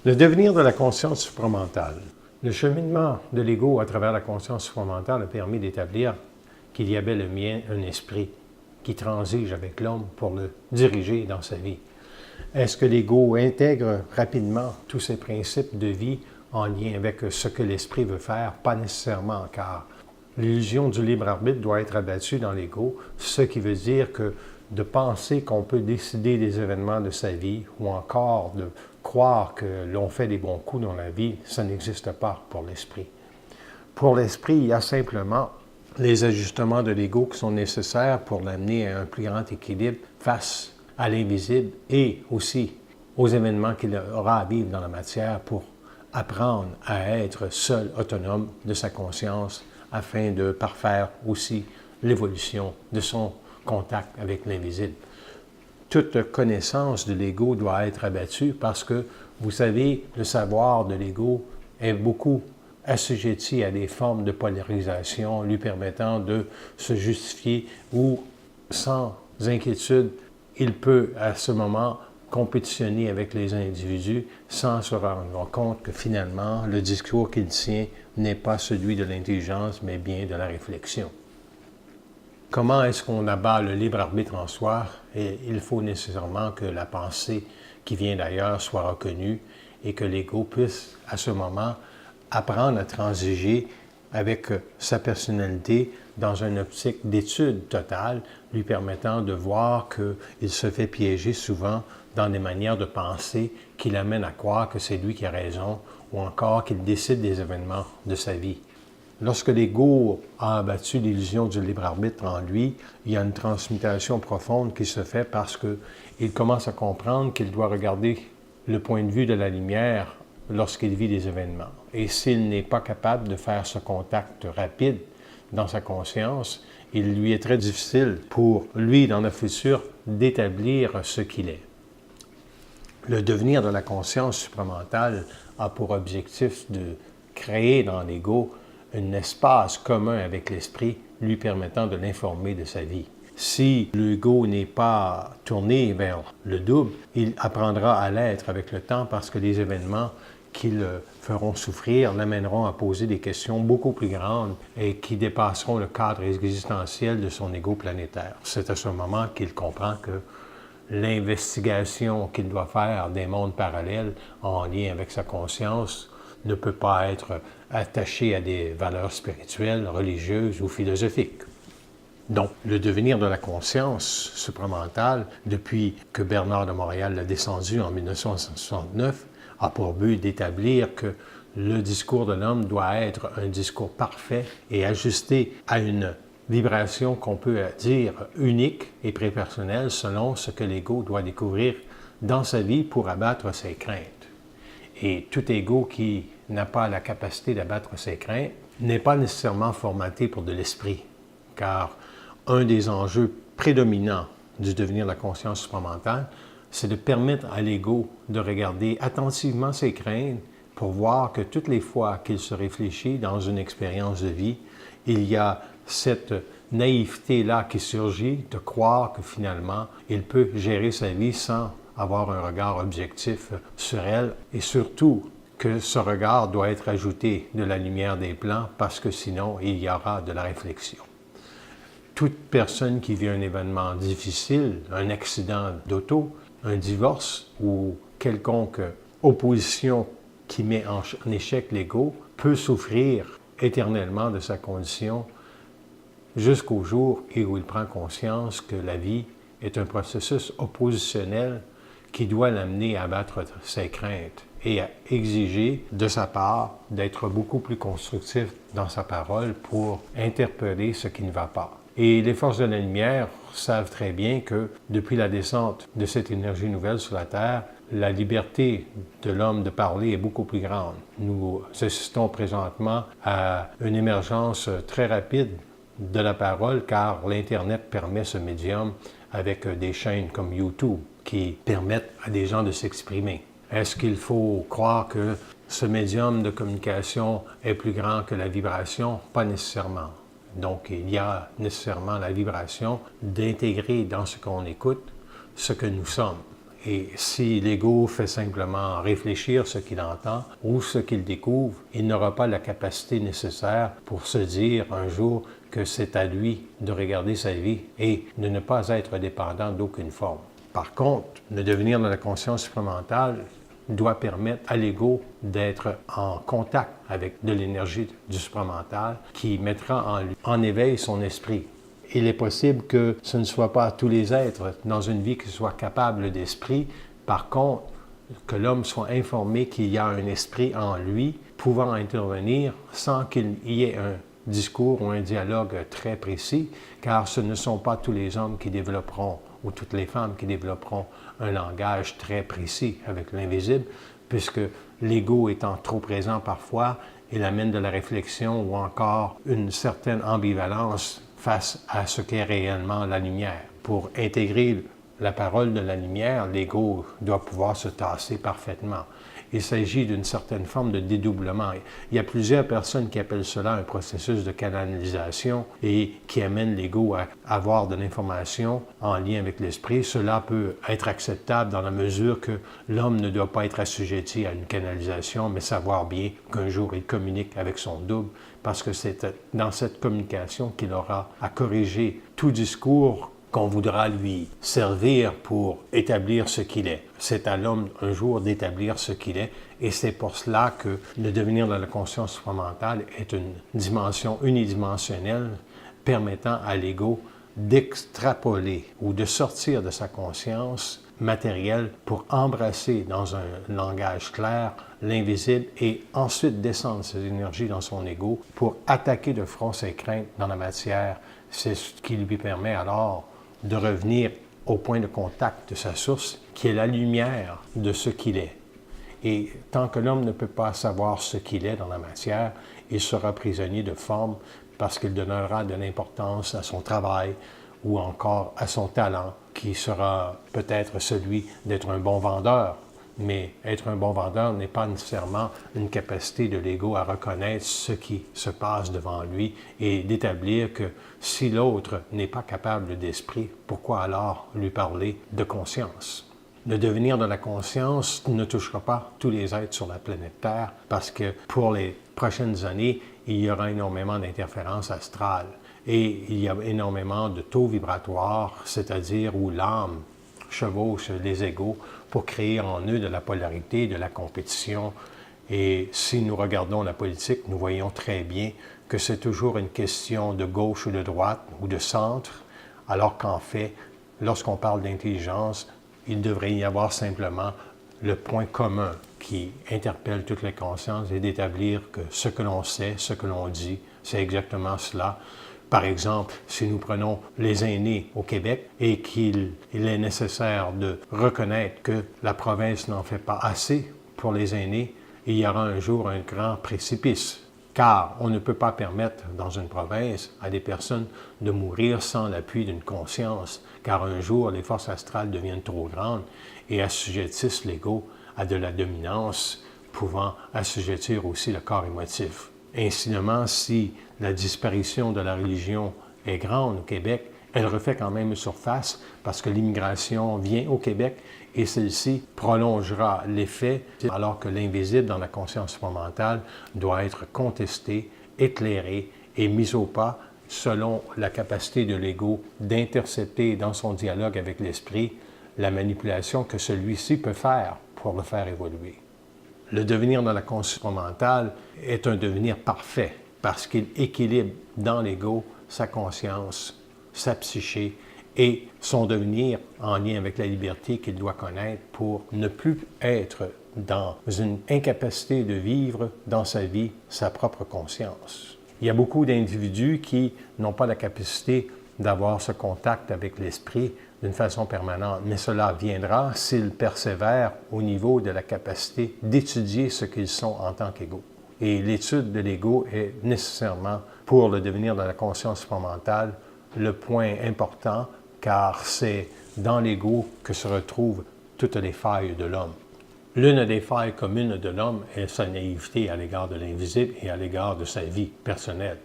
Le devenir de la conscience supramentale. Le cheminement de l'ego à travers la conscience supramentale a permis d'établir qu'il y avait un esprit qui transige avec l'homme pour le diriger dans sa vie. Est-ce que l'ego intègre rapidement tous ces principes de vie en lien avec ce que l'esprit veut faire? Pas nécessairement, car l'illusion du libre arbitre doit être abattue dans l'ego, ce qui veut dire que de penser qu'on peut décider des événements de sa vie ou encore de croire que l'on fait des bons coups dans la vie, ça n'existe pas pour l'esprit. Pour l'esprit, il y a simplement les ajustements de l'ego qui sont nécessaires pour l'amener à un plus grand équilibre face à l'invisible et aussi aux événements qu'il aura à vivre dans la matière pour apprendre à être seul, autonome de sa conscience afin de parfaire aussi l'évolution de son contact avec l'invisible. Toute connaissance de l'ego doit être abattue parce que, vous savez, le savoir de l'ego est beaucoup assujetti à des formes de polarisation lui permettant de se justifier ou, sans inquiétude, il peut à ce moment compétitionner avec les individus sans se rendre compte que finalement, le discours qu'il tient n'est pas celui de l'intelligence, mais bien de la réflexion. Comment est-ce qu'on abat le libre arbitre en soi? Et il faut nécessairement que la pensée qui vient d'ailleurs soit reconnue et que l'ego puisse, à ce moment, apprendre à transiger avec sa personnalité dans une optique d'étude totale, lui permettant de voir qu'il se fait piéger souvent dans des manières de penser qui l'amènent à croire que c'est lui qui a raison ou encore qu'il décide des événements de sa vie. Lorsque l'ego a abattu l'illusion du libre arbitre en lui, il y a une transmutation profonde qui se fait parce qu'il commence à comprendre qu'il doit regarder le point de vue de la lumière lorsqu'il vit des événements. Et s'il n'est pas capable de faire ce contact rapide dans sa conscience, il lui est très difficile pour lui, dans le futur, d'établir ce qu'il est. Le devenir de la conscience supramentale a pour objectif de créer dans l'ego un espace commun avec l'esprit lui permettant de l'informer de sa vie. Si l'ego n'est pas tourné vers le double, il apprendra à l'être avec le temps parce que les événements qui le feront souffrir l'amèneront à poser des questions beaucoup plus grandes et qui dépasseront le cadre existentiel de son ego planétaire. C'est à ce moment qu'il comprend que l'investigation qu'il doit faire des mondes parallèles en lien avec sa conscience ne peut pas être attachée à des valeurs spirituelles, religieuses ou philosophiques. Donc, le devenir de la conscience supramentale, depuis que Bernard de Montréal l'a descendu en 1969, a pour but d'établir que le discours de l'homme doit être un discours parfait et ajusté à une vibration qu'on peut dire unique et prépersonnelle selon ce que l'ego doit découvrir dans sa vie pour abattre ses craintes. Et tout ego qui n'a pas la capacité d'abattre ses craintes n'est pas nécessairement formaté pour de l'esprit, car un des enjeux prédominants du devenir de la conscience supramentale, c'est de permettre à l'ego de regarder attentivement ses craintes pour voir que toutes les fois qu'il se réfléchit dans une expérience de vie, il y a cette naïveté-là qui surgit de croire que finalement, il peut gérer sa vie sans avoir un regard objectif sur elle et surtout que ce regard doit être ajouté de la lumière des plans parce que sinon, il y aura de la réflexion. Toute personne qui vit un événement difficile, un accident d'auto, un divorce ou quelconque opposition qui met en échec l'ego peut souffrir éternellement de sa condition jusqu'au jour où il prend conscience que la vie est un processus oppositionnel qui doit l'amener à abattre ses craintes et à exiger de sa part d'être beaucoup plus constructif dans sa parole pour interpeller ce qui ne va pas. Et les forces de la lumière savent très bien que depuis la descente de cette énergie nouvelle sur la Terre, la liberté de l'homme de parler est beaucoup plus grande. Nous assistons présentement à une émergence très rapide de la parole car l'Internet permet ce médium avec des chaînes comme YouTube qui permettent à des gens de s'exprimer. Est-ce qu'il faut croire que ce médium de communication est plus grand que la vibration? Pas nécessairement. Donc, il y a nécessairement la vibration d'intégrer dans ce qu'on écoute ce que nous sommes. Et si l'ego fait simplement réfléchir ce qu'il entend ou ce qu'il découvre, il n'aura pas la capacité nécessaire pour se dire un jour que c'est à lui de regarder sa vie et de ne pas être dépendant d'aucune forme. Par contre, le devenir de la conscience supramentale doit permettre à l'ego d'être en contact avec de l'énergie du supramental qui mettra en éveil son esprit. Il est possible que ce ne soit pas tous les êtres dans une vie qui soient capables d'esprit. Par contre, que l'homme soit informé qu'il y a un esprit en lui pouvant intervenir sans qu'il y ait un discours ou un dialogue très précis, car ce ne sont pas tous les hommes qui développeront ou toutes les femmes qui développeront un langage très précis avec l'invisible, puisque l'ego étant trop présent parfois, il amène de la réflexion ou encore une certaine ambivalence face à ce qu'est réellement la lumière. Pour intégrer la parole de la lumière, l'ego doit pouvoir se tasser parfaitement. Il s'agit d'une certaine forme de dédoublement. Il y a plusieurs personnes qui appellent cela un processus de canalisation et qui amènent l'ego à avoir de l'information en lien avec l'esprit. Cela peut être acceptable dans la mesure que l'homme ne doit pas être assujetti à une canalisation, mais savoir bien qu'un jour il communique avec son double, parce que c'est dans cette communication qu'il aura à corriger tout discours qu'on voudra lui servir pour établir ce qu'il est. C'est à l'homme un jour d'établir ce qu'il est, et c'est pour cela que le devenir de la conscience supramentale est une dimension unidimensionnelle permettant à l'ego d'extrapoler ou de sortir de sa conscience matérielle pour embrasser dans un langage clair l'invisible et ensuite descendre ses énergies dans son ego pour attaquer de front ses craintes dans la matière. C'est ce qui lui permet alors de revenir au point de contact de sa source, qui est la lumière de ce qu'il est. Et tant que l'homme ne peut pas savoir ce qu'il est dans la matière, il sera prisonnier de forme parce qu'il donnera de l'importance à son travail ou encore à son talent, qui sera peut-être celui d'être un bon vendeur. Mais être un bon vendeur n'est pas nécessairement une capacité de l'ego à reconnaître ce qui se passe devant lui et d'établir que si l'autre n'est pas capable d'esprit, pourquoi alors lui parler de conscience? Le devenir de la conscience ne touchera pas tous les êtres sur la planète Terre parce que pour les prochaines années, il y aura énormément d'interférences astrales et il y a énormément de taux vibratoires, c'est-à-dire où l'âme chevauche les égos pour créer en eux de la polarité, de la compétition. Et si nous regardons la politique, nous voyons très bien que c'est toujours une question de gauche ou de droite ou de centre, alors qu'en fait, lorsqu'on parle d'intelligence, il devrait y avoir simplement le point commun qui interpelle toutes les consciences et d'établir que ce que l'on sait, ce que l'on dit, c'est exactement cela. Par exemple, si nous prenons les aînés au Québec et qu'il est nécessaire de reconnaître que la province n'en fait pas assez pour les aînés, il y aura un jour un grand précipice. Car on ne peut pas permettre dans une province à des personnes de mourir sans l'appui d'une conscience, car un jour les forces astrales deviennent trop grandes et assujettissent l'ego à de la dominance, pouvant assujettir aussi le corps émotif. Incidemment, si la disparition de la religion est grande au Québec, elle refait quand même surface parce que l'immigration vient au Québec et celle-ci prolongera l'effet alors que l'invisible dans la conscience supramentale doit être contesté, éclairé et mis au pas selon la capacité de l'ego d'intercepter dans son dialogue avec l'esprit la manipulation que celui-ci peut faire pour le faire évoluer. Le devenir dans la conscience supramentale est un devenir parfait parce qu'il équilibre dans l'ego sa conscience, sa psyché et son devenir en lien avec la liberté qu'il doit connaître pour ne plus être dans une incapacité de vivre dans sa vie sa propre conscience. Il y a beaucoup d'individus qui n'ont pas la capacité d'avoir ce contact avec l'esprit d'une façon permanente, mais cela viendra s'ils persévèrent au niveau de la capacité d'étudier ce qu'ils sont en tant qu'ego. Et l'étude de l'ego est nécessairement, pour le devenir de la conscience supramentale, le point important, car c'est dans l'ego que se retrouvent toutes les failles de l'homme. L'une des failles communes de l'homme est sa naïveté à l'égard de l'invisible et à l'égard de sa vie personnelle.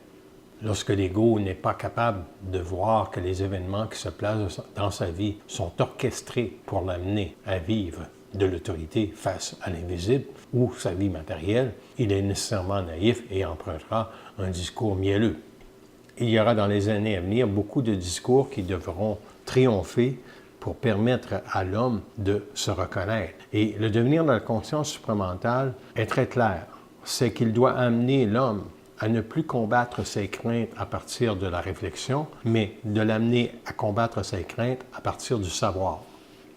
lorsque l'ego n'est pas capable de voir que les événements qui se placent dans sa vie sont orchestrés pour l'amener à vivre de l'autorité face à l'invisible ou sa vie matérielle, il est nécessairement naïf et empruntera un discours mielleux. Il y aura dans les années à venir beaucoup de discours qui devront triompher pour permettre à l'homme de se reconnaître. Et le devenir de la conscience supramentale est très clair. C'est qu'il doit amener l'homme à ne plus combattre ses craintes à partir de la réflexion, mais de l'amener à combattre ses craintes à partir du savoir.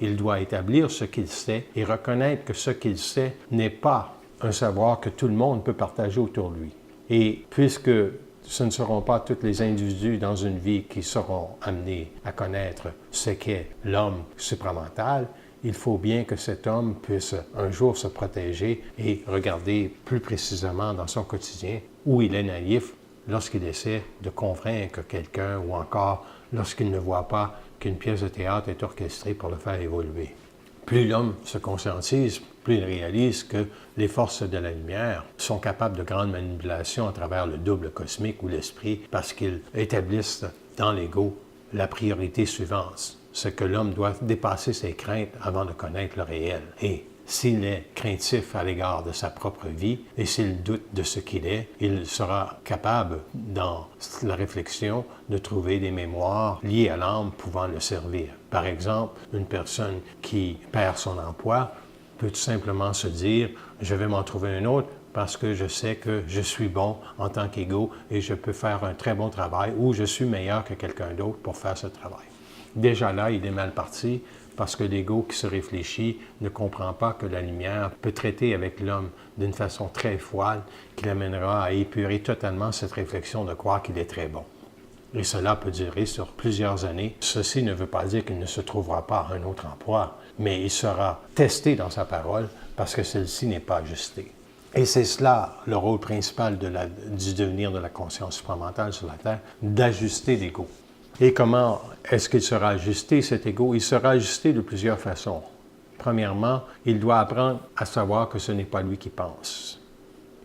Il doit établir ce qu'il sait et reconnaître que ce qu'il sait n'est pas un savoir que tout le monde peut partager autour de lui. Et puisque ce ne seront pas tous les individus dans une vie qui seront amenés à connaître ce qu'est l'homme supramental, il faut bien que cet homme puisse un jour se protéger et regarder plus précisément dans son quotidien où il est naïf lorsqu'il essaie de convaincre quelqu'un ou encore lorsqu'il ne voit pas qu'une pièce de théâtre est orchestrée pour le faire évoluer. Plus l'homme se conscientise, plus il réalise que les forces de la lumière sont capables de grandes manipulations à travers le double cosmique ou l'esprit parce qu'ils établissent dans l'ego la priorité suivante. C'est que l'homme doit dépasser ses craintes avant de connaître le réel. Et s'il est craintif à l'égard de sa propre vie et s'il doute de ce qu'il est, il sera capable, dans la réflexion, de trouver des mémoires liées à l'âme pouvant le servir. Par exemple, une personne qui perd son emploi peut tout simplement se dire « je vais m'en trouver un autre parce que je sais que je suis bon en tant qu'ego et je peux faire un très bon travail ou je suis meilleur que quelqu'un d'autre pour faire ce travail ». Déjà là, il est mal parti parce que l'ego qui se réfléchit ne comprend pas que la lumière peut traiter avec l'homme d'une façon très froide qui l'amènera à épurer totalement cette réflexion de croire qu'il est très bon. Et cela peut durer sur plusieurs années. Ceci ne veut pas dire qu'il ne se trouvera pas un autre emploi, mais il sera testé dans sa parole parce que celle-ci n'est pas ajustée. Et c'est cela le rôle principal du devenir de la conscience supramentale sur la Terre, d'ajuster l'ego. Et comment est-ce qu'il sera ajusté, cet ego? Il sera ajusté de plusieurs façons. Premièrement, il doit apprendre à savoir que ce n'est pas lui qui pense.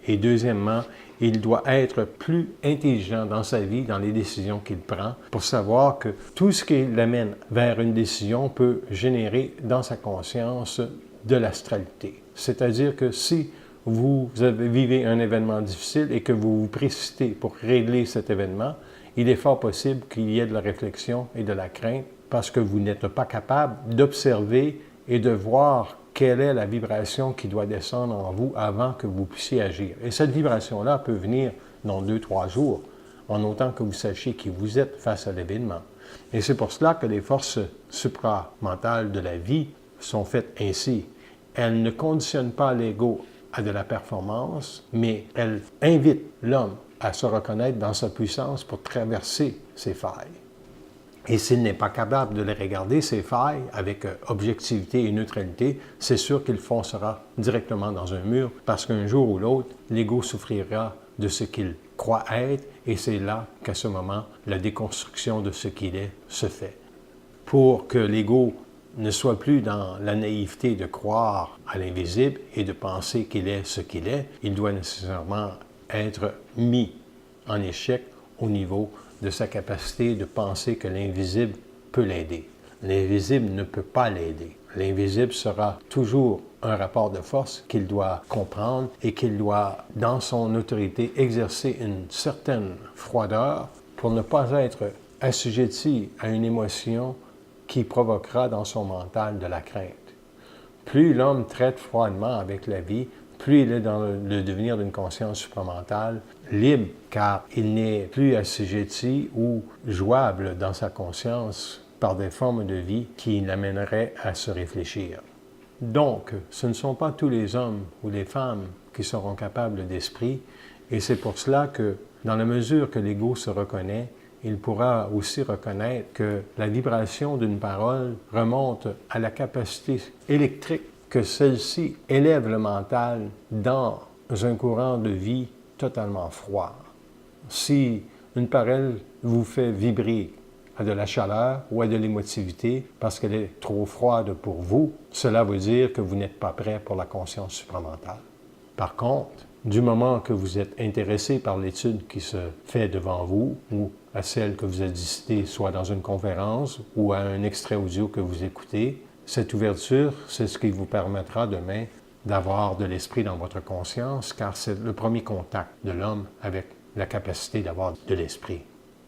Et deuxièmement, il doit être plus intelligent dans sa vie, dans les décisions qu'il prend, pour savoir que tout ce qui l'amène vers une décision peut générer dans sa conscience de l'astralité. C'est-à-dire que si vous vivez un événement difficile et que vous vous précipitez pour régler cet événement, il est fort possible qu'il y ait de la réflexion et de la crainte parce que vous n'êtes pas capable d'observer et de voir quelle est la vibration qui doit descendre en vous avant que vous puissiez agir. Et cette vibration-là peut venir dans 2-3 jours, en autant que vous sachiez qui vous êtes face à l'événement. Et c'est pour cela que les forces supramentales de la vie sont faites ainsi. Elles ne conditionnent pas l'ego à de la performance, mais elles invitent l'homme à se reconnaître dans sa puissance pour traverser ses failles. Et s'il n'est pas capable de les regarder, ces failles, avec objectivité et neutralité, c'est sûr qu'il foncera directement dans un mur parce qu'un jour ou l'autre, l'ego souffrira de ce qu'il croit être et c'est là qu'à ce moment, la déconstruction de ce qu'il est se fait. Pour que l'ego ne soit plus dans la naïveté de croire à l'invisible et de penser qu'il est ce qu'il est, il doit nécessairement être mis en échec au niveau de sa capacité de penser que l'invisible peut l'aider. L'invisible ne peut pas l'aider. L'invisible sera toujours un rapport de force qu'il doit comprendre et qu'il doit, dans son autorité, exercer une certaine froideur pour ne pas être assujetti à une émotion qui provoquera dans son mental de la crainte. Plus l'homme traite froidement avec la vie, plus il est dans le devenir d'une conscience supramentale, libre, car il n'est plus assujetti ou jouable dans sa conscience par des formes de vie qui l'amèneraient à se réfléchir. Donc, ce ne sont pas tous les hommes ou les femmes qui seront capables d'esprit, et c'est pour cela que, dans la mesure que l'ego se reconnaît, il pourra aussi reconnaître que la vibration d'une parole remonte à la capacité électrique que celle-ci élève le mental dans un courant de vie totalement froid. Si une parole vous fait vibrer à de la chaleur ou à de l'émotivité parce qu'elle est trop froide pour vous, cela veut dire que vous n'êtes pas prêt pour la conscience supramentale. Par contre, du moment que vous êtes intéressé par l'étude qui se fait devant vous ou à celle que vous assistez, soit dans une conférence ou à un extrait audio que vous écoutez, cette ouverture, c'est ce qui vous permettra demain d'avoir de l'esprit dans votre conscience, car c'est le premier contact de l'homme avec la capacité d'avoir de l'esprit.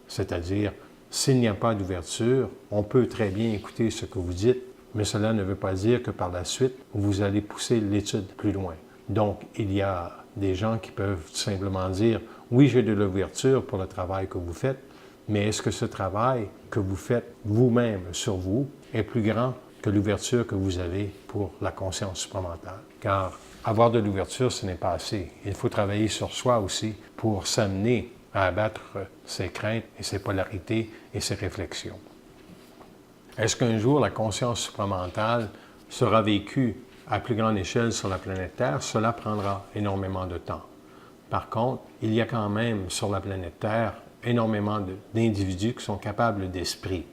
C'est-à-dire, s'il n'y a pas d'ouverture, on peut très bien écouter ce que vous dites, mais cela ne veut pas dire que par la suite, vous allez pousser l'étude plus loin. Donc, il y a des gens qui peuvent simplement dire « Oui, j'ai de l'ouverture pour le travail que vous faites, mais est-ce que ce travail que vous faites vous-même sur vous est plus grand que l'ouverture que vous avez pour la conscience supramentale? » Car avoir de l'ouverture, ce n'est pas assez. Il faut travailler sur soi aussi pour s'amener à abattre ses craintes et ses polarités et ses réflexions. Est-ce qu'un jour la conscience supramentale sera vécue à plus grande échelle sur la planète Terre? Cela prendra énormément de temps. Par contre, il y a quand même sur la planète Terre énormément d'individus qui sont capables d'esprit.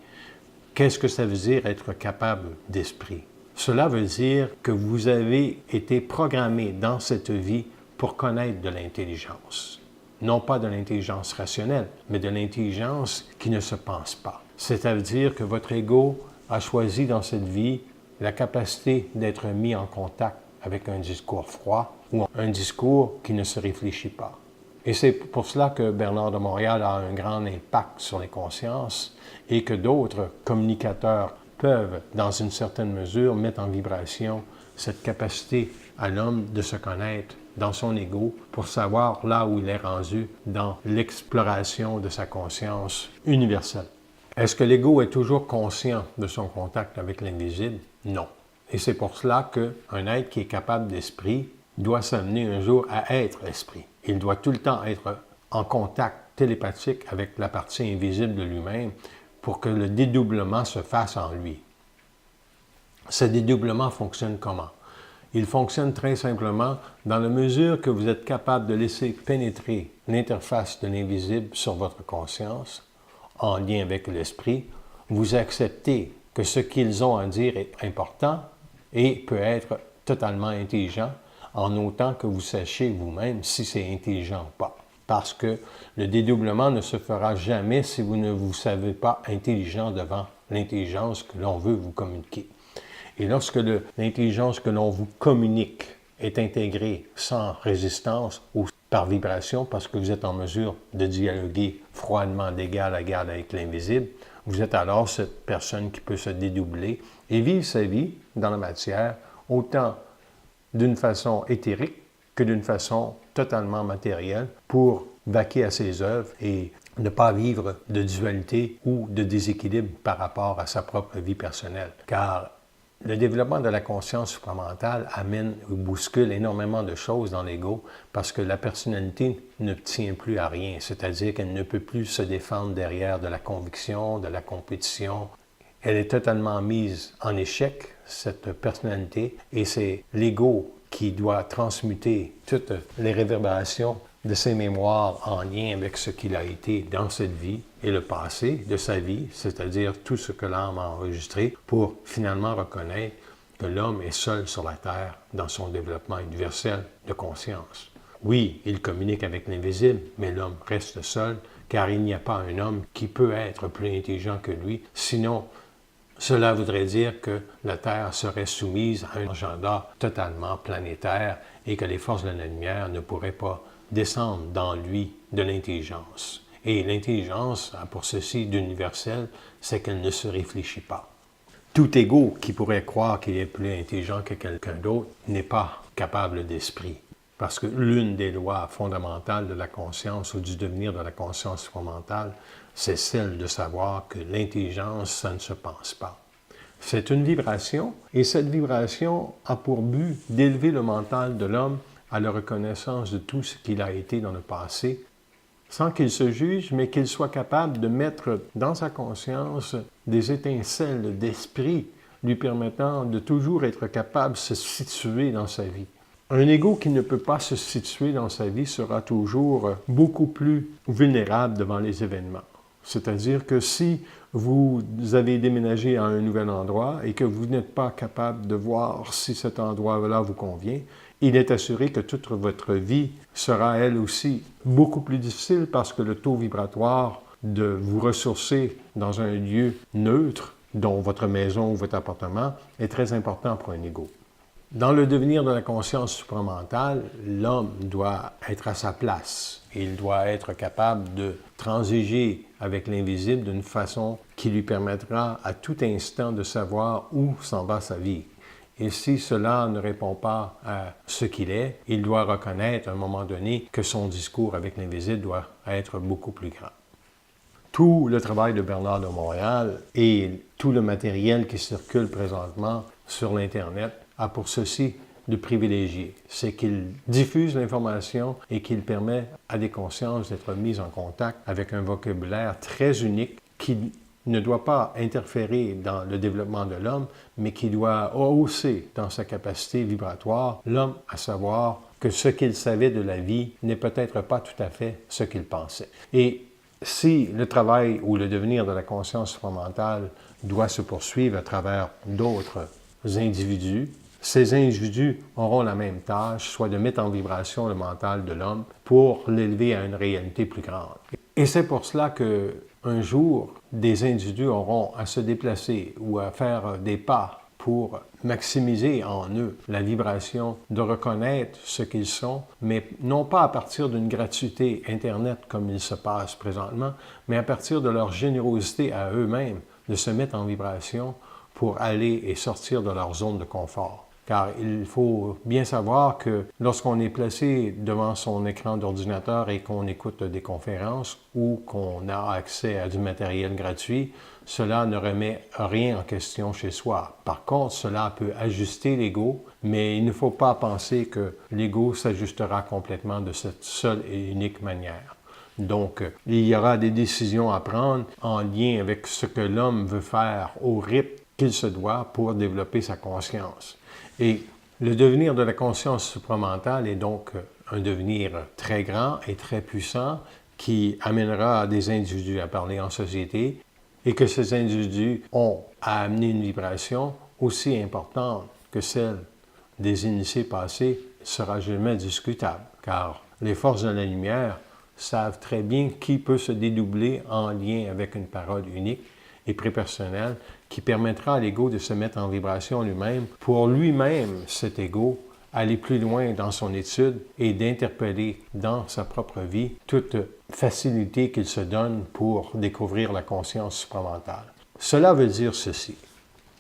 Qu'est-ce que ça veut dire être capable d'esprit? Cela veut dire que vous avez été programmé dans cette vie pour connaître de l'intelligence. Non pas de l'intelligence rationnelle, mais de l'intelligence qui ne se pense pas. C'est-à-dire que votre ego a choisi dans cette vie la capacité d'être mis en contact avec un discours froid ou un discours qui ne se réfléchit pas. Et c'est pour cela que Bernard de Montréal a un grand impact sur les consciences et que d'autres communicateurs peuvent, dans une certaine mesure, mettre en vibration cette capacité à l'homme de se connaître dans son ego pour savoir là où il est rendu dans l'exploration de sa conscience universelle. Est-ce que l'ego est toujours conscient de son contact avec l'invisible? Non. Et c'est pour cela qu'un être qui est capable d'esprit doit s'amener un jour à être esprit. Il doit tout le temps être en contact télépathique avec la partie invisible de lui-même pour que le dédoublement se fasse en lui. Ce dédoublement fonctionne comment? Il fonctionne très simplement dans la mesure que vous êtes capable de laisser pénétrer l'interface de l'invisible sur votre conscience, en lien avec l'esprit, vous acceptez que ce qu'ils ont à dire est important et peut être totalement intelligent, en autant que vous sachiez vous-même si c'est intelligent ou pas. Parce que le dédoublement ne se fera jamais si vous ne vous savez pas intelligent devant l'intelligence que l'on veut vous communiquer. Et lorsque l'intelligence que l'on vous communique est intégrée sans résistance ou par vibration, parce que vous êtes en mesure de dialoguer froidement d'égal à égal avec l'invisible, vous êtes alors cette personne qui peut se dédoubler et vivre sa vie dans la matière, autant d'une façon éthérique que d'une façon totalement matérielle pour vaquer à ses œuvres et ne pas vivre de dualité ou de déséquilibre par rapport à sa propre vie personnelle. Car le développement de la conscience supramentale amène ou bouscule énormément de choses dans l'ego parce que la personnalité ne tient plus à rien, c'est-à-dire qu'elle ne peut plus se défendre derrière de la conviction, de la compétition. Elle est totalement mise en échec, cette personnalité, et c'est l'ego qui doit transmuter toutes les réverbérations de ses mémoires en lien avec ce qu'il a été dans cette vie et le passé de sa vie, c'est-à-dire tout ce que l'âme a enregistré pour finalement reconnaître que l'homme est seul sur la Terre dans son développement universel de conscience. Oui, il communique avec l'invisible, mais l'homme reste seul car il n'y a pas un homme qui peut être plus intelligent que lui, sinon cela voudrait dire que la Terre serait soumise à un agenda totalement planétaire et que les forces de la lumière ne pourraient pas descendre dans lui de l'intelligence. Et l'intelligence a pour ceci d'universel, c'est qu'elle ne se réfléchit pas. Tout ego qui pourrait croire qu'il est plus intelligent que quelqu'un d'autre n'est pas capable d'esprit. Parce que l'une des lois fondamentales de la conscience ou du devenir de la conscience supramentale, c'est celle de savoir que l'intelligence, ça ne se pense pas. C'est une vibration, et cette vibration a pour but d'élever le mental de l'homme à la reconnaissance de tout ce qu'il a été dans le passé, sans qu'il se juge, mais qu'il soit capable de mettre dans sa conscience des étincelles d'esprit lui permettant de toujours être capable de se situer dans sa vie. Un ego qui ne peut pas se situer dans sa vie sera toujours beaucoup plus vulnérable devant les événements. C'est-à-dire que si vous avez déménagé à un nouvel endroit et que vous n'êtes pas capable de voir si cet endroit-là vous convient, il est assuré que toute votre vie sera elle aussi beaucoup plus difficile parce que le taux vibratoire de vous ressourcer dans un lieu neutre, dont votre maison ou votre appartement, est très important pour un ego. Dans le devenir de la conscience supramentale, l'homme doit être à sa place. Il doit être capable de transiger avec l'invisible d'une façon qui lui permettra à tout instant de savoir où s'en va sa vie. Et si cela ne répond pas à ce qu'il est, il doit reconnaître à un moment donné que son discours avec l'invisible doit être beaucoup plus grand. Tout le travail de Bernard de Montréal et tout le matériel qui circule présentement sur l'Internet a pour ceci de privilégier. C'est qu'il diffuse l'information et qu'il permet à des consciences d'être mises en contact avec un vocabulaire très unique qui ne doit pas interférer dans le développement de l'homme, mais qui doit hausser dans sa capacité vibratoire l'homme à savoir que ce qu'il savait de la vie n'est peut-être pas tout à fait ce qu'il pensait. Et si le travail ou le devenir de la conscience supramentale doit se poursuivre à travers d'autres individus, ces individus auront la même tâche, soit de mettre en vibration le mental de l'homme pour l'élever à une réalité plus grande. Et c'est pour cela qu'un jour, des individus auront à se déplacer ou à faire des pas pour maximiser en eux la vibration de reconnaître ce qu'ils sont, mais non pas à partir d'une gratuité Internet comme il se passe présentement, mais à partir de leur générosité à eux-mêmes de se mettre en vibration pour aller et sortir de leur zone de confort. Car il faut bien savoir que lorsqu'on est placé devant son écran d'ordinateur et qu'on écoute des conférences ou qu'on a accès à du matériel gratuit, cela ne remet rien en question chez soi. Par contre, cela peut ajuster l'ego, mais il ne faut pas penser que l'ego s'ajustera complètement de cette seule et unique manière. Donc, il y aura des décisions à prendre en lien avec ce que l'homme veut faire au rythme qu'il se doit pour développer sa conscience. Et le devenir de la conscience supramentale est donc un devenir très grand et très puissant qui amènera des individus à parler en société et que ces individus ont à amener une vibration aussi importante que celle des initiés passés sera jamais discutable, car les forces de la lumière savent très bien qui peut se dédoubler en lien avec une parole unique et prépersonnelle qui permettra à l'ego de se mettre en vibration lui-même pour lui-même, cet ego, aller plus loin dans son étude et d'interpeller dans sa propre vie toute facilité qu'il se donne pour découvrir la conscience supramentale. Cela veut dire ceci.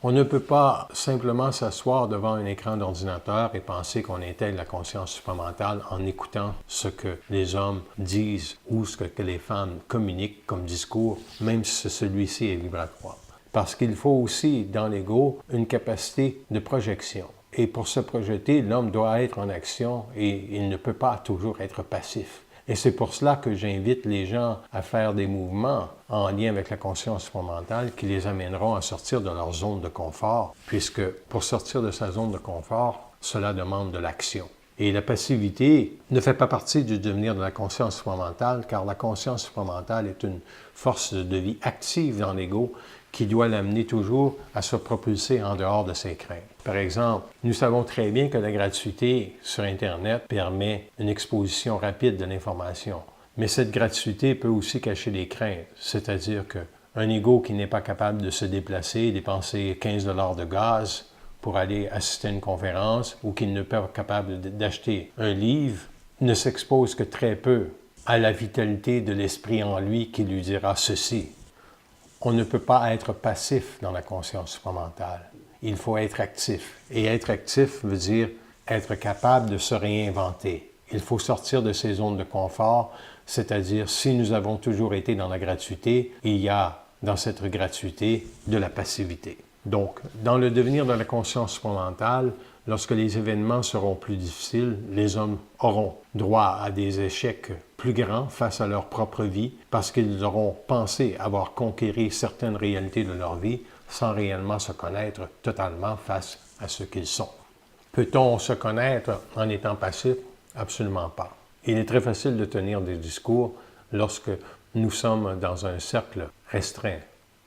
On ne peut pas simplement s'asseoir devant un écran d'ordinateur et penser qu'on intègre la conscience supramentale en écoutant ce que les hommes disent ou ce que les femmes communiquent comme discours, même si celui-ci est vibratoire. Parce qu'il faut aussi, dans l'ego, une capacité de projection. Et pour se projeter, l'homme doit être en action et il ne peut pas toujours être passif. Et c'est pour cela que j'invite les gens à faire des mouvements en lien avec la conscience supramentale qui les amèneront à sortir de leur zone de confort, puisque pour sortir de sa zone de confort, cela demande de l'action. Et la passivité ne fait pas partie du devenir de la conscience supramentale, car la conscience supramentale est une force de vie active dans l'ego qui doit l'amener toujours à se propulser en dehors de ses craintes. Par exemple, nous savons très bien que la gratuité sur Internet permet une exposition rapide de l'information. Mais cette gratuité peut aussi cacher des craintes, c'est-à-dire qu'un ego qui n'est pas capable de se déplacer, dépenser 15 $ de gaz pour aller assister à une conférence ou qui n'est pas capable d'acheter un livre, ne s'expose que très peu à la vitalité de l'esprit en lui qui lui dira ceci. On ne peut pas être passif dans la conscience supramentale. Il faut être actif. Et être actif veut dire être capable de se réinventer. Il faut sortir de ces zones de confort, c'est-à-dire si nous avons toujours été dans la gratuité, il y a dans cette gratuité de la passivité. Donc, dans le devenir de la conscience supramentale, lorsque les événements seront plus difficiles, les hommes auront droit à des échecs plus grands face à leur propre vie parce qu'ils auront pensé avoir conquéri certaines réalités de leur vie sans réellement se connaître totalement face à ce qu'ils sont. Peut-on se connaître en étant passif? Absolument pas. Il est très facile de tenir des discours lorsque nous sommes dans un cercle restreint.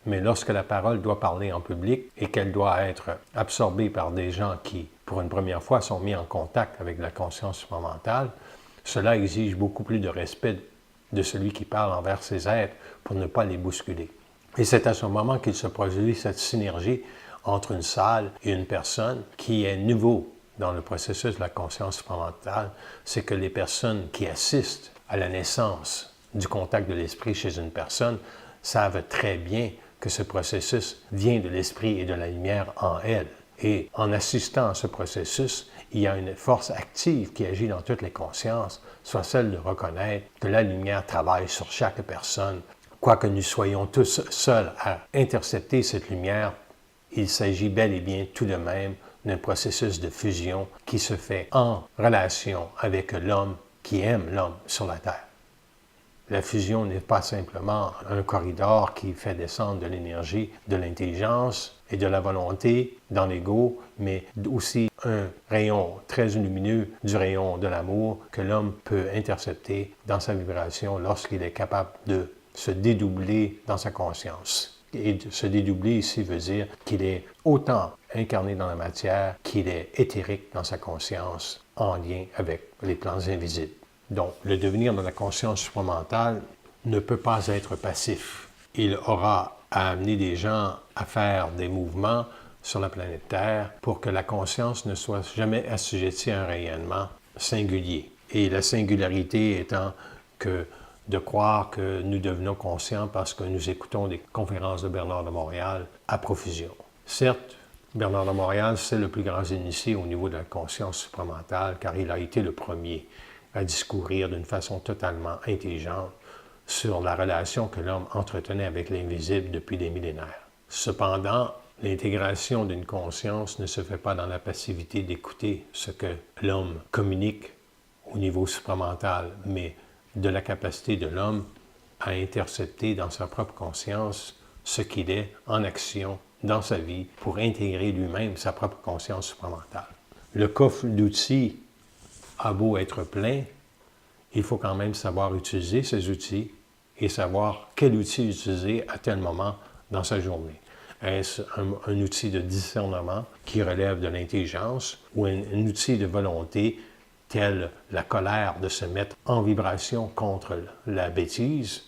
Mais lorsque la parole doit parler en public et qu'elle doit être absorbée par des gens qui pour une première fois, sont mis en contact avec la conscience supramentale, cela exige beaucoup plus de respect de celui qui parle envers ces êtres pour ne pas les bousculer. Et c'est à ce moment qu'il se produit cette synergie entre une salle et une personne qui est nouveau dans le processus de la conscience supramentale, c'est que les personnes qui assistent à la naissance du contact de l'esprit chez une personne savent très bien que ce processus vient de l'esprit et de la lumière en elle. Et en assistant à ce processus, il y a une force active qui agit dans toutes les consciences, soit celle de reconnaître que la lumière travaille sur chaque personne. Quoique nous soyons tous seuls à intercepter cette lumière, il s'agit bel et bien tout de même d'un processus de fusion qui se fait en relation avec l'homme qui aime l'homme sur la Terre. La fusion n'est pas simplement un corridor qui fait descendre de l'énergie, de l'intelligence et de la volonté dans l'ego, mais aussi un rayon très lumineux du rayon de l'amour que l'homme peut intercepter dans sa vibration lorsqu'il est capable de se dédoubler dans sa conscience. Et se dédoubler ici veut dire qu'il est autant incarné dans la matière qu'il est éthérique dans sa conscience en lien avec les plans invisibles. Donc, le devenir de la conscience supramentale ne peut pas être passif. Il aura à amener des gens à faire des mouvements sur la planète Terre pour que la conscience ne soit jamais assujettie à un rayonnement singulier. Et la singularité étant que de croire que nous devenons conscients parce que nous écoutons des conférences de Bernard de Montréal à profusion. Certes, Bernard de Montréal, c'est le plus grand initié au niveau de la conscience supramentale car il a été le premier à discourir d'une façon totalement intelligente sur la relation que l'homme entretenait avec l'invisible depuis des millénaires. Cependant, l'intégration d'une conscience ne se fait pas dans la passivité d'écouter ce que l'homme communique au niveau supramental, mais de la capacité de l'homme à intercepter dans sa propre conscience ce qu'il est en action dans sa vie pour intégrer lui-même sa propre conscience supramentale. Le coffre d'outils a beau être plein, il faut quand même savoir utiliser ces outils et savoir quel outil utiliser à tel moment dans sa journée. Est-ce un outil de discernement qui relève de l'intelligence ou un outil de volonté tel la colère de se mettre en vibration contre la bêtise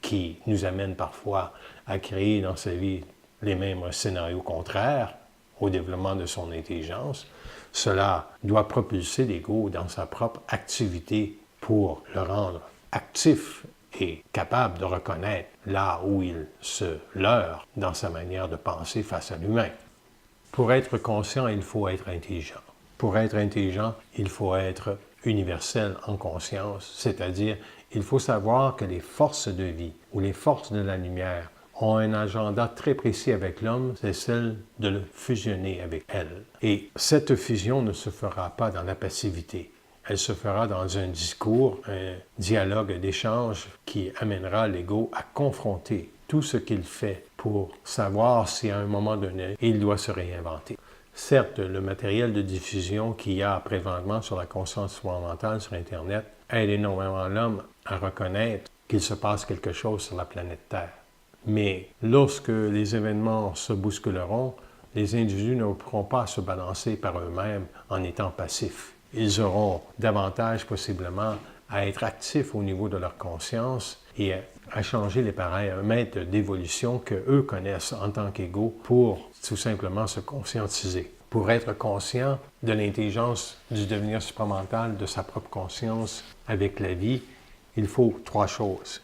qui nous amène parfois à créer dans sa vie les mêmes scénarios contraires au développement de son intelligence? Cela doit propulser l'ego dans sa propre activité pour le rendre actif et capable de reconnaître là où il se leurre dans sa manière de penser face à lui-même. Pour être conscient, il faut être intelligent. Pour être intelligent, il faut être universel en conscience, c'est-à-dire il faut savoir que les forces de vie ou les forces de la lumière ont un agenda très précis avec l'homme, c'est celle de le fusionner avec elle. Et cette fusion ne se fera pas dans la passivité. Elle se fera dans un discours, un dialogue d'échange qui amènera l'ego à confronter tout ce qu'il fait pour savoir si à un moment donné, il doit se réinventer. Certes, le matériel de diffusion qu'il y a présentement sur la conscience supramentale sur Internet aide énormément l'homme à reconnaître qu'il se passe quelque chose sur la planète Terre. Mais lorsque les événements se bousculeront, les individus ne pourront pas se balancer par eux-mêmes en étant passifs. Ils auront davantage possiblement à être actifs au niveau de leur conscience et à changer les paramètres d'évolution qu'eux connaissent en tant qu'égaux pour tout simplement se conscientiser. Pour être conscient de l'intelligence du devenir supramental de sa propre conscience avec la vie, il faut 3 choses.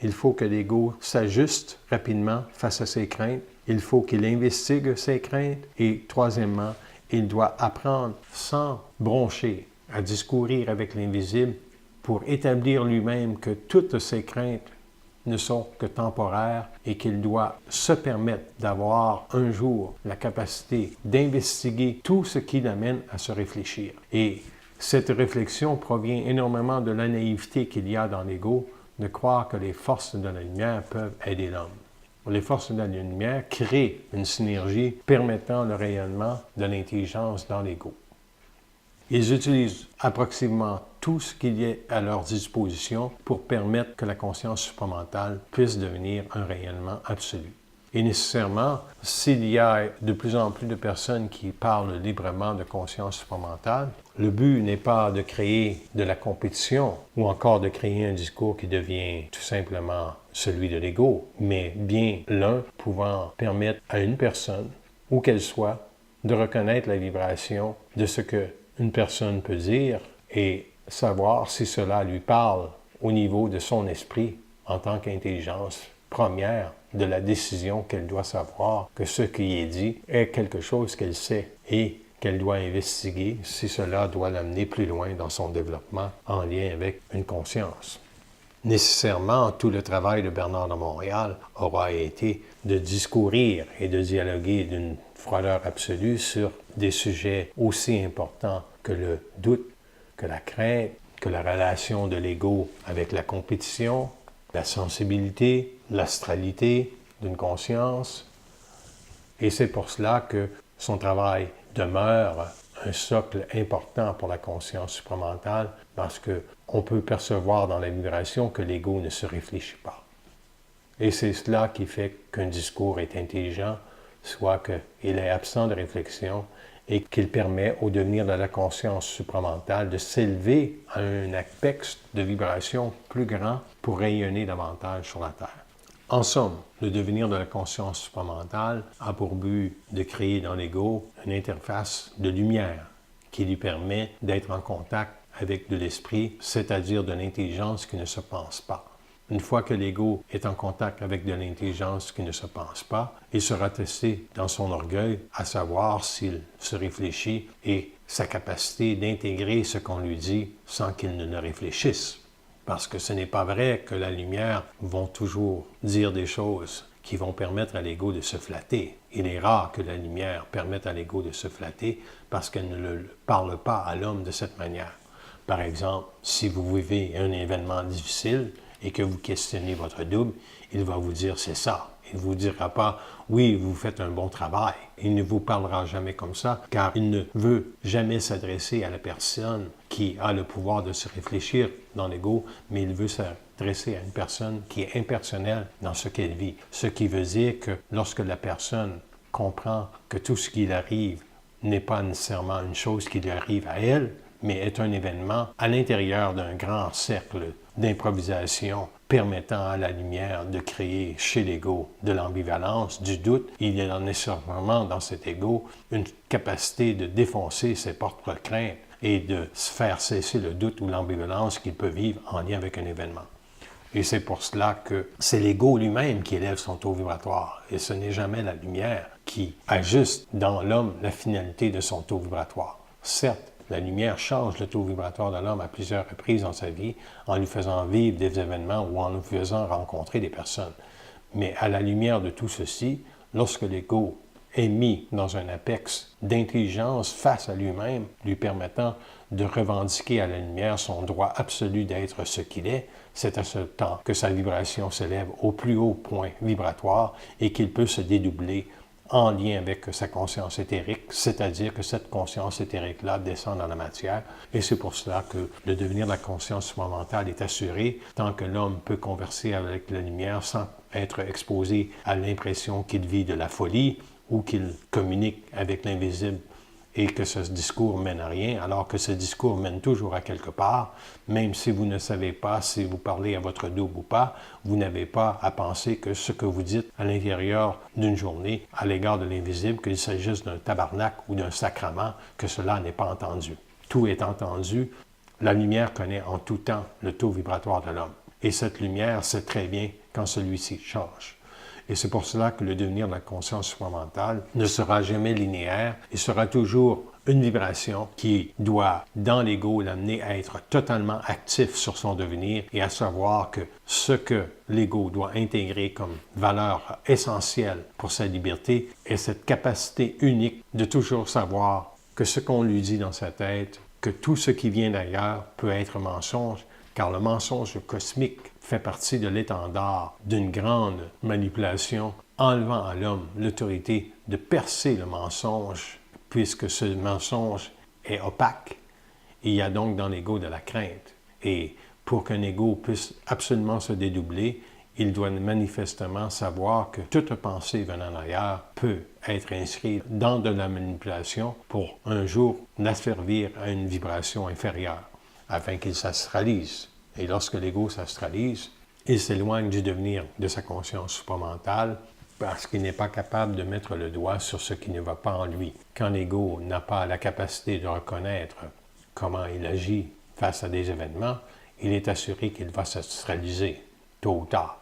Il faut que l'ego s'ajuste rapidement face à ses craintes. Il faut qu'il investigue ses craintes. Et troisièmement, il doit apprendre sans broncher à discourir avec l'invisible pour établir lui-même que toutes ses craintes ne sont que temporaires et qu'il doit se permettre d'avoir un jour la capacité d'investiguer tout ce qui l'amène à se réfléchir. Et cette réflexion provient énormément de la naïveté qu'il y a dans l'ego, de croire que les forces de la lumière peuvent aider l'homme. Les forces de la lumière créent une synergie permettant le rayonnement de l'intelligence dans l'ego. Ils utilisent approximativement tout ce qu'il y a à leur disposition pour permettre que la conscience supramentale puisse devenir un rayonnement absolu. Et nécessairement, s'il y a de plus en plus de personnes qui parlent librement de conscience supramentale, le but n'est pas de créer de la compétition ou encore de créer un discours qui devient tout simplement celui de l'ego, mais bien l'un pouvant permettre à une personne, où qu'elle soit, de reconnaître la vibration de ce qu'une personne peut dire et savoir si cela lui parle au niveau de son esprit en tant qu'intelligence première de la décision qu'elle doit savoir que ce qui est dit est quelque chose qu'elle sait et qu'elle doit investiguer si cela doit l'amener plus loin dans son développement en lien avec une conscience. Nécessairement, tout le travail de Bernard de Montréal aura été de discourir et de dialoguer d'une froideur absolue sur des sujets aussi importants que le doute, que la crainte, que la relation de l'ego avec la compétition, la sensibilité, l'astralité d'une conscience. Et c'est pour cela que son travail demeure un socle important pour la conscience supramentale parce qu'on peut percevoir dans la vibration que l'ego ne se réfléchit pas. Et c'est cela qui fait qu'un discours est intelligent, soit qu'il est absent de réflexion et qu'il permet au devenir de la conscience supramentale de s'élever à un apex de vibration plus grand pour rayonner davantage sur la Terre. En somme, le devenir de la conscience supramentale a pour but de créer dans l'ego une interface de lumière qui lui permet d'être en contact avec de l'esprit, c'est-à-dire de l'intelligence qui ne se pense pas. Une fois que l'ego est en contact avec de l'intelligence qui ne se pense pas, il sera testé dans son orgueil à savoir s'il se réfléchit et sa capacité d'intégrer ce qu'on lui dit sans qu'il ne réfléchisse. Parce que ce n'est pas vrai que la lumière vont toujours dire des choses qui vont permettre à l'ego de se flatter. Il est rare que la lumière permette à l'ego de se flatter parce qu'elle ne parle pas à l'homme de cette manière. Par exemple, si vous vivez un événement difficile et que vous questionnez votre double, il va vous dire c'est ça. Il ne vous dira pas « oui, vous faites un bon travail ». Il ne vous parlera jamais comme ça, car il ne veut jamais s'adresser à la personne qui a le pouvoir de se réfléchir dans l'ego, mais il veut s'adresser à une personne qui est impersonnelle dans ce qu'elle vit. Ce qui veut dire que lorsque la personne comprend que tout ce qui lui arrive n'est pas nécessairement une chose qui lui arrive à elle, mais est un événement à l'intérieur d'un grand cercle d'improvisation permettant à la lumière de créer chez l'ego de l'ambivalence, du doute. Il y a nécessairement dans cet ego une capacité de défoncer ses propres craintes et de faire cesser le doute ou l'ambivalence qu'il peut vivre en lien avec un événement. Et c'est pour cela que c'est l'ego lui-même qui élève son taux vibratoire et ce n'est jamais la lumière qui ajuste dans l'homme la finalité de son taux vibratoire. Certes, la lumière change le taux vibratoire de l'homme à plusieurs reprises dans sa vie en lui faisant vivre des événements ou en lui faisant rencontrer des personnes. Mais à la lumière de tout ceci, lorsque l'ego est mis dans un apex d'intelligence face à lui-même, lui permettant de revendiquer à la lumière son droit absolu d'être ce qu'il est, c'est à ce temps que sa vibration s'élève au plus haut point vibratoire et qu'il peut se dédoubler en lien avec sa conscience éthérique, c'est-à-dire que cette conscience éthérique-là descend dans la matière, et c'est pour cela que le devenir de la conscience supramentale est assuré tant que l'homme peut converser avec la lumière sans être exposé à l'impression qu'il vit de la folie ou qu'il communique avec l'invisible et que ce discours mène à rien, alors que ce discours mène toujours à quelque part, même si vous ne savez pas si vous parlez à votre double ou pas, vous n'avez pas à penser que ce que vous dites à l'intérieur d'une journée à l'égard de l'invisible, qu'il s'agisse d'un tabarnak ou d'un sacrement, que cela n'est pas entendu. Tout est entendu. La lumière connaît en tout temps le taux vibratoire de l'homme. Et cette lumière sait très bien quand celui-ci change. Et c'est pour cela que le devenir de la conscience supramentale ne sera jamais linéaire et sera toujours une vibration qui doit, dans l'ego, l'amener à être totalement actif sur son devenir et à savoir que ce que l'ego doit intégrer comme valeur essentielle pour sa liberté est cette capacité unique de toujours savoir que ce qu'on lui dit dans sa tête, que tout ce qui vient d'ailleurs peut être mensonge, car le mensonge cosmique fait partie de l'étendard d'une grande manipulation, enlevant à l'homme l'autorité de percer le mensonge, puisque ce mensonge est opaque. Il y a donc dans l'ego de la crainte. Et pour qu'un ego puisse absolument se dédoubler, il doit manifestement savoir que toute pensée venant d'ailleurs peut être inscrite dans de la manipulation pour un jour l'asservir à une vibration inférieure, afin qu'il s'astralise. Et lorsque l'ego s'astralise, il s'éloigne du devenir de sa conscience supramentale parce qu'il n'est pas capable de mettre le doigt sur ce qui ne va pas en lui. Quand l'ego n'a pas la capacité de reconnaître comment il agit face à des événements, il est assuré qu'il va s'astraliser, tôt ou tard.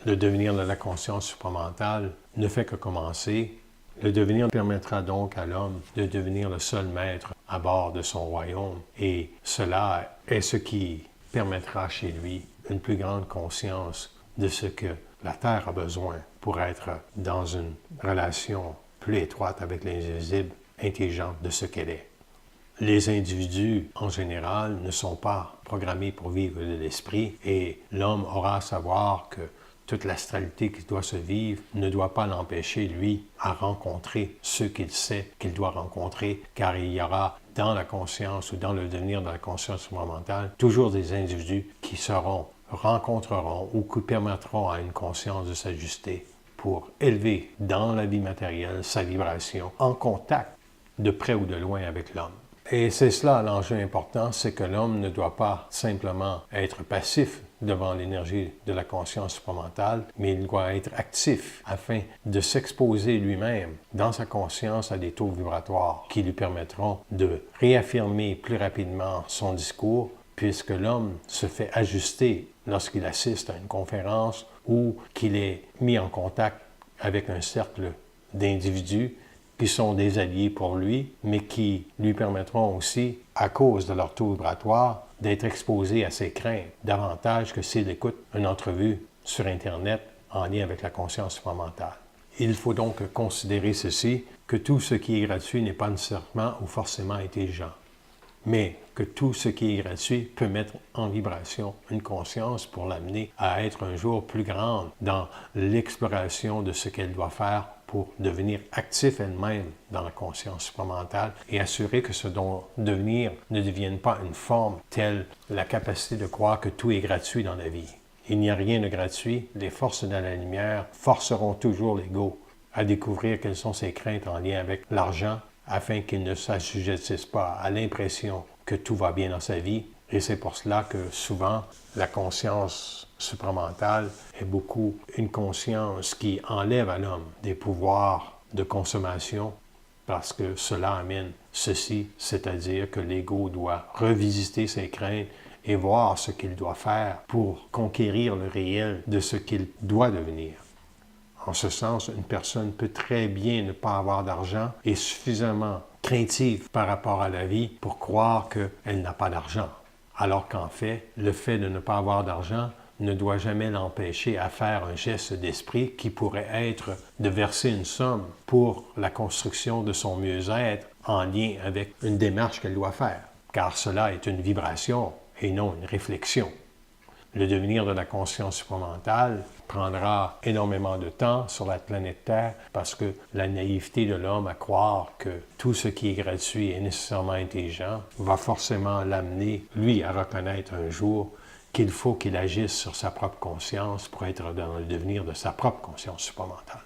Le devenir de la conscience supramentale ne fait que commencer. Le devenir permettra donc à l'homme de devenir le seul maître à bord de son royaume, et cela est ce qui permettra chez lui une plus grande conscience de ce que la Terre a besoin pour être dans une relation plus étroite avec l'invisible, intelligente de ce qu'elle est. Les individus, en général, ne sont pas programmés pour vivre de l'esprit, et l'homme aura à savoir que toute l'astralité qui doit se vivre ne doit pas l'empêcher, lui, à rencontrer ceux qu'il sait qu'il doit rencontrer, car il y aura dans la conscience ou dans le devenir de la conscience supramentale toujours des individus qui rencontreront ou qui permettront à une conscience de s'ajuster pour élever dans la vie matérielle sa vibration en contact de près ou de loin avec l'homme. Et c'est cela l'enjeu important, c'est que l'homme ne doit pas simplement être passif devant l'énergie de la conscience supramentale, mais il doit être actif afin de s'exposer lui-même dans sa conscience à des taux vibratoires qui lui permettront de réaffirmer plus rapidement son discours, puisque l'homme se fait ajuster lorsqu'il assiste à une conférence ou qu'il est mis en contact avec un cercle d'individus qui sont des alliés pour lui, mais qui lui permettront aussi, à cause de leur taux vibratoire, d'être exposé à ses craintes, davantage que s'il écoute une entrevue sur Internet en lien avec la conscience supramentale. Il faut donc considérer ceci, que tout ce qui est gratuit n'est pas nécessairement ou forcément intelligent, mais que tout ce qui est gratuit peut mettre en vibration une conscience pour l'amener à être un jour plus grande dans l'exploration de ce qu'elle doit faire pour devenir actif elle-même dans la conscience supramentale et assurer que ce devenir ne devienne pas une forme telle la capacité de croire que tout est gratuit dans la vie. Il n'y a rien de gratuit. Les forces de la lumière forceront toujours l'ego à découvrir quelles sont ses craintes en lien avec l'argent afin qu'il ne s'assujettisse pas à l'impression que tout va bien dans sa vie. Et c'est pour cela que souvent, la conscience supramentale est beaucoup une conscience qui enlève à l'homme des pouvoirs de consommation parce que cela amène ceci, c'est-à-dire que l'ego doit revisiter ses craintes et voir ce qu'il doit faire pour conquérir le réel de ce qu'il doit devenir. En ce sens, une personne peut très bien ne pas avoir d'argent et suffisamment craintive par rapport à la vie pour croire qu'elle n'a pas d'argent. Alors qu'en fait, le fait de ne pas avoir d'argent ne doit jamais l'empêcher à faire un geste d'esprit qui pourrait être de verser une somme pour la construction de son mieux-être en lien avec une démarche qu'elle doit faire, car cela est une vibration et non une réflexion. Le devenir de la conscience supramentale prendra énormément de temps sur la planète Terre parce que la naïveté de l'homme à croire que tout ce qui est gratuit est nécessairement intelligent va forcément l'amener, lui, à reconnaître un jour qu'il faut qu'il agisse sur sa propre conscience pour être dans le devenir de sa propre conscience supramentale.